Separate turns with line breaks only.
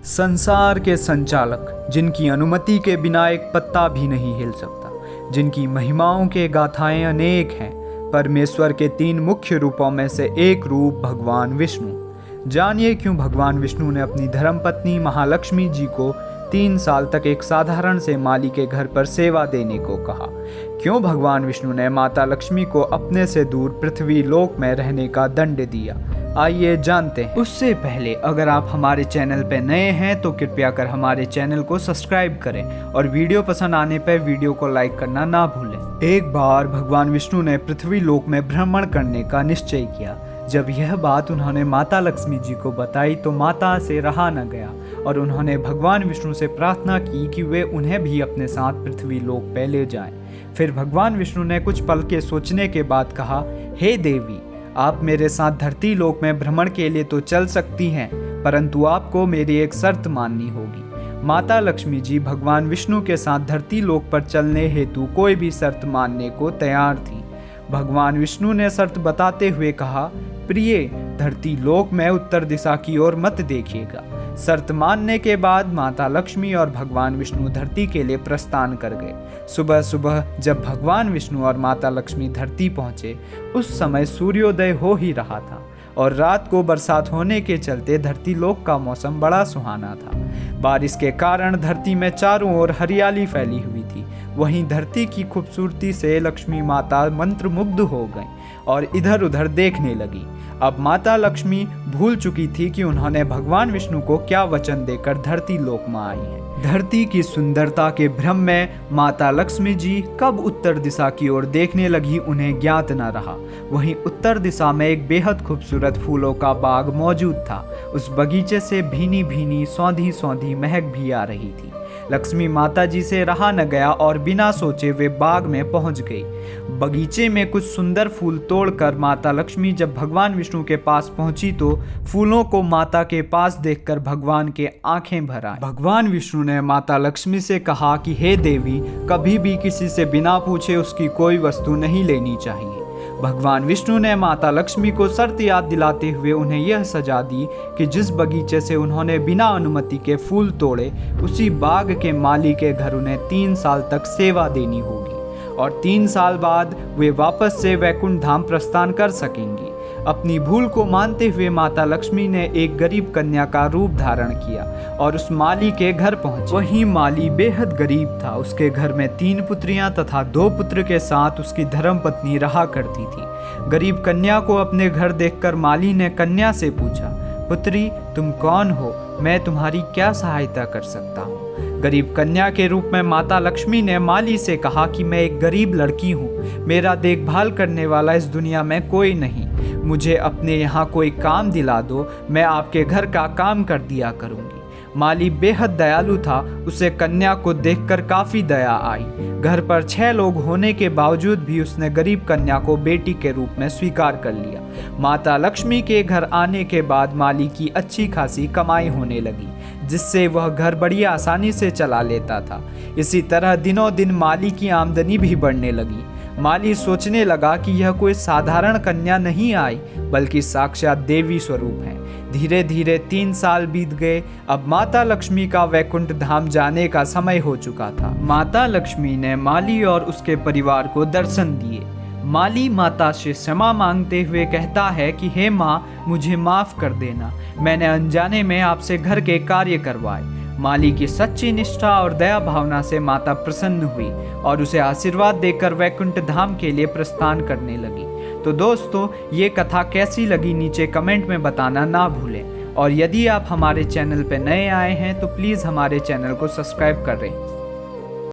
संसार के संचालक, जिनकी अनुमति के बिना एक पत्ता भी नहीं हिल सकता, जिनकी महिमाओं के गाथाएं अनेक हैं, परमेश्वर के 3 मुख्य रूपों में से एक रूप भगवान विष्णु। जानिए क्यों भगवान विष्णु ने अपनी धर्मपत्नी महालक्ष्मी जी को 3 साल तक एक साधारण से माली के घर पर सेवा देने को कहा। क्यों भगवान विष्णु ने माता लक्ष्मी को अपने से दूर पृथ्वी लोक में रहने का दंड दिया, आइए जानते हैं। उससे पहले अगर आप हमारे चैनल पर नए हैं तो कृपया कर हमारे चैनल को सब्सक्राइब करें और वीडियो पसंद आने पर वीडियो को लाइक करना ना भूलें। एक बार भगवान विष्णु ने पृथ्वी लोक में भ्रमण करने का निश्चय किया। जब यह बात उन्होंने माता लक्ष्मी जी को बताई तो माता से रहा न गया और उन्होंने भगवान विष्णु से प्रार्थना की कि वे उन्हें भी अपने साथ पृथ्वी लोक पे ले जाएं। फिर भगवान विष्णु ने कुछ पल के सोचने के बाद कहा, हे देवी, आप मेरे साथ धरती लोक में भ्रमण के लिए तो चल सकती हैं, परंतु आपको मेरी एक शर्त माननी होगी। माता लक्ष्मी जी भगवान विष्णु के साथ धरती लोक पर चलने हेतु कोई भी शर्त मानने को तैयार थी। भगवान विष्णु ने शर्त बताते हुए कहा, प्रिय, धरती लोक में उत्तर दिशा की ओर मत देखिएगा। शर्त मानने के बाद माता लक्ष्मी और भगवान विष्णु धरती के लिए प्रस्थान कर गए। सुबह सुबह जब भगवान विष्णु और माता लक्ष्मी धरती पहुंचे, उस समय सूर्योदय हो ही रहा था और रात को बरसात होने के चलते धरती लोक का मौसम बड़ा सुहाना था। बारिश के कारण धरती में चारों ओर हरियाली फैली हुई थी। वहीं धरती की खूबसूरती से लक्ष्मी माता मंत्रमुग्ध हो गईं और इधर उधर देखने लगी। अब माता लक्ष्मी भूल चुकी थी कि उन्होंने भगवान विष्णु को क्या वचन देकर धरती लोक में आई है। धरती की सुंदरता के भ्रम में माता लक्ष्मी जी कब उत्तर दिशा की ओर देखने लगी उन्हें ज्ञात न रहा। वहीं उत्तर दिशा में एक बेहद खूबसूरत फूलों का बाग मौजूद था। उस बगीचे से भीनी भीनी सौंधी सौंधी महक भी आ रही थी। लक्ष्मी माता जी से रहा न गया और बिना सोचे वे बाग में पहुंच गई। बगीचे में कुछ सुंदर फूल तोड़कर माता लक्ष्मी जब भगवान विष्णु के पास पहुंची तो फूलों को माता के पास देखकर भगवान के आंखें भर आई। भगवान विष्णु ने माता लक्ष्मी से कहा कि हे देवी, कभी भी किसी से बिना पूछे उसकी कोई वस्तु नहीं लेनी चाहिए। भगवान विष्णु ने माता लक्ष्मी को शर्त याद दिलाते हुए उन्हें यह सजा दी कि जिस बगीचे से उन्होंने बिना अनुमति के फूल तोड़े, उसी बाग के माली के घर उन्हें 3 साल तक सेवा देनी होगी और 3 साल बाद वे वापस से वैकुंठ धाम प्रस्थान कर सकेंगी। अपनी भूल को मानते हुए माता लक्ष्मी ने एक गरीब कन्या का रूप धारण किया और उस माली के घर पहुंची। वही माली बेहद गरीब था। उसके घर में 3 पुत्रियां तथा 2 पुत्र के साथ उसकी धर्मपत्नी रहा करती थी। गरीब कन्या को अपने घर देखकर माली ने कन्या से पूछा, पुत्री, तुम कौन हो? मैं तुम्हारी क्या सहायता कर सकता हूँ? गरीब कन्या के रूप में माता लक्ष्मी ने माली से कहा कि मैं एक गरीब लड़की हूँ, मेरा देखभाल करने वाला इस दुनिया में कोई नहीं। मुझे अपने यहाँ कोई काम दिला दो, मैं आपके घर का काम कर दिया करूँगी। माली बेहद दयालु था। उसे कन्या को देखकर काफ़ी दया आई। घर पर 6 लोग होने के बावजूद भी उसने गरीब कन्या को बेटी के रूप में स्वीकार कर लिया। माता लक्ष्मी के घर आने के बाद माली की अच्छी खासी कमाई होने लगी, जिससे वह घर बड़ी आसानी से चला लेता था। इसी तरह दिनों दिन माली की आमदनी भी बढ़ने लगी। माली सोचने लगा कि यह कोई साधारण कन्या नहीं आई, बल्कि साक्षात देवी स्वरूप है। धीरे धीरे 3 साल बीत गए। अब माता लक्ष्मी का वैकुंठ धाम जाने का समय हो चुका था। माता लक्ष्मी ने माली और उसके परिवार को दर्शन दिए। माली माता से क्षमा मांगते हुए कहता है कि हे माँ, मुझे माफ़ कर देना, मैंने अनजाने में आपसे घर के कार्य करवाए। माली की सच्ची निष्ठा और दया भावना से माता प्रसन्न हुई और उसे आशीर्वाद देकर वैकुंठ धाम के लिए प्रस्थान करने लगी। तो दोस्तों, ये कथा कैसी लगी नीचे कमेंट में बताना ना भूलें और यदि आप हमारे चैनल पर नए आए हैं तो प्लीज़ हमारे चैनल को सब्सक्राइब करें।